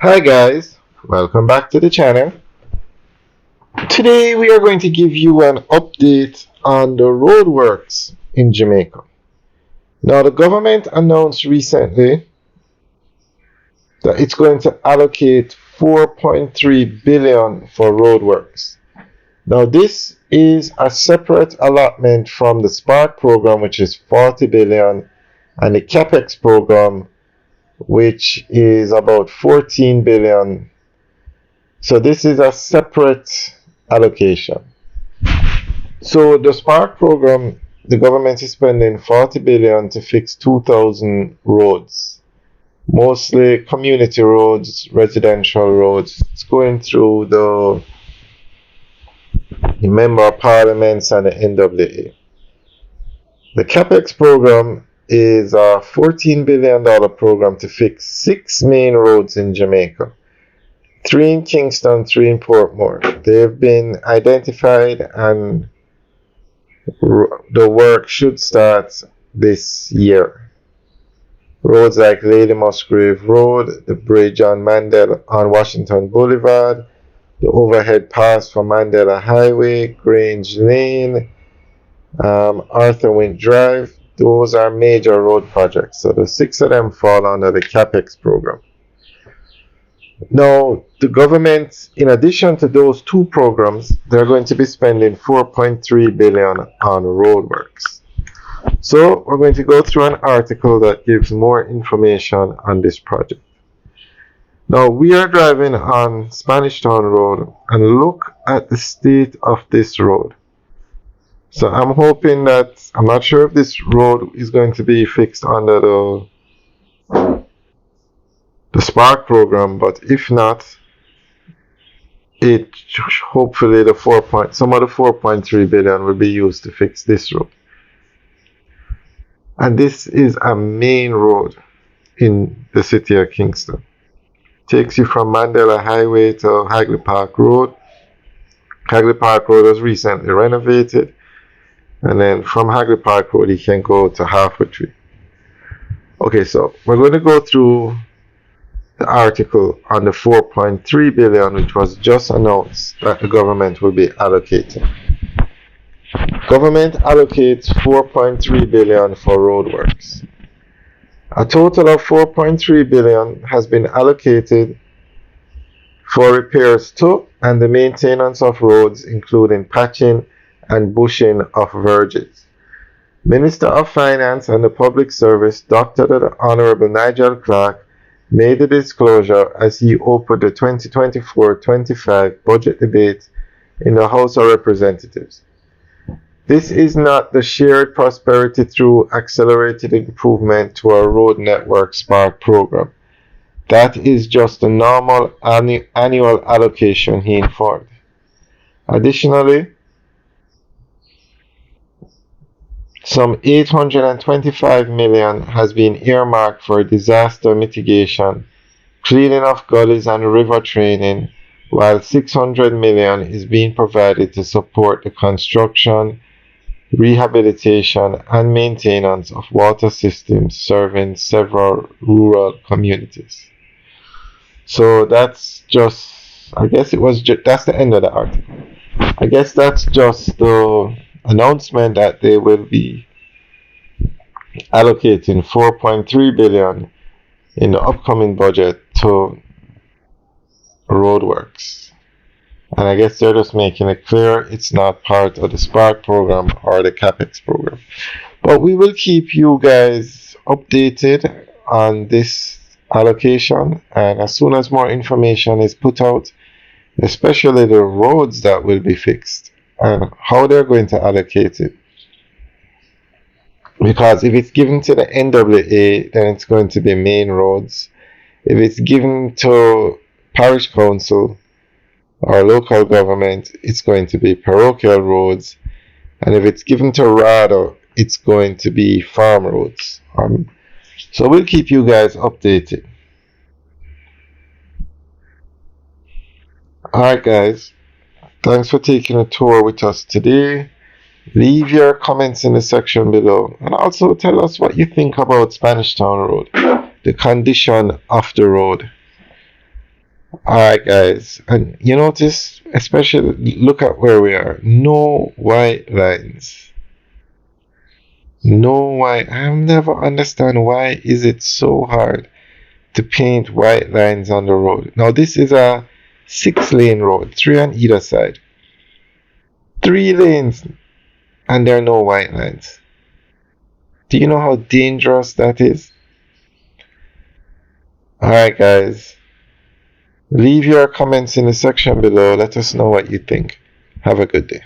Hi guys, welcome back to the channel. Today we are going to give you an update on the roadworks in Jamaica. Now the government announced recently that it's going to allocate 4.3 billion for roadworks. Now this is a separate allotment from the Spark program, which is 40 billion, and the CapEx program, which is about 14 billion. So this is a separate allocation. So the Spark program, the government is spending 40 billion to fix 2,000 roads, mostly community roads, residential roads. It's going through the member of parliaments and the NWA. The CapEx program is a $14 billion program to fix 6 main roads in Jamaica. 3 in Kingston, 3 in Portmore. They've been identified and the work should start this year. Roads like Lady Musgrave Road, the bridge on Washington Boulevard, the overhead pass for Mandela Highway, Grange Lane, Arthur Wint Drive. Those are major road projects. So the 6 of them fall under the CapEx program. Now, the government, in addition to those 2 programs, they're going to be spending 4.3 billion on roadworks. So we're going to go through an article that gives more information on this project. Now, we are driving on Spanish Town Road and look at the state of this road. So I'm hoping that, I'm not sure if this road is going to be fixed under the Spark program, but if not, hopefully some of the 4.3 billion will be used to fix this road. And this is a main road in the city of Kingston. Takes you from Mandela Highway to Hagley Park Road. Hagley Park Road was recently renovated, and then from Hagley Park Road you can go to Halfway Tree. Okay, so we're going to go through the article on the 4.3 billion, which was just announced that the government will be allocating. Government allocates 4.3 billion for roadworks. A total of 4.3 billion has been allocated for repairs to and the maintenance of roads, including patching and bushing of verges. Minister of Finance and the Public Service, Dr. the Honorable Nigel Clark, made the disclosure as he opened the 2024-25 budget debate in the House of Representatives. This is not the shared prosperity through accelerated improvement to our road network Spark program. That is just a normal annual allocation, he informed. Additionally, some 825 million has been earmarked for disaster mitigation, cleaning of gullies and river training, while 600 million is being provided to support the construction, rehabilitation, and maintenance of water systems serving several rural communities. So that's just, that's the end of the article. I guess that's just the announcement that they will be allocating 4.3 billion in the upcoming budget to roadworks. And I guess they're just making it clear it's not part of the Spark program or the CapEx program. But we will keep you guys updated on this allocation, and as soon as more information is put out, especially the roads that will be fixed and how they're going to allocate it. Because if it's given to the NWA, then it's going to be main roads. If it's given to parish council or local government, it's going to be parochial roads. And if it's given to RADA, it's going to be farm roads. So we'll keep you guys updated. Alright guys, thanks for taking a tour with us today. Leave your comments in the section below, and also tell us what you think about Spanish Town Road, the condition of the road. Alright, guys, and you notice, especially look at where we are. No white lines. No white. I've never understand why is it so hard to paint white lines on the road. Now this is a 6 lane road, three on either side. 3 lanes, and there are no white lines. Do you know how dangerous that is? Alright, guys. Leave your comments in the section below. Let us know what you think. Have a good day.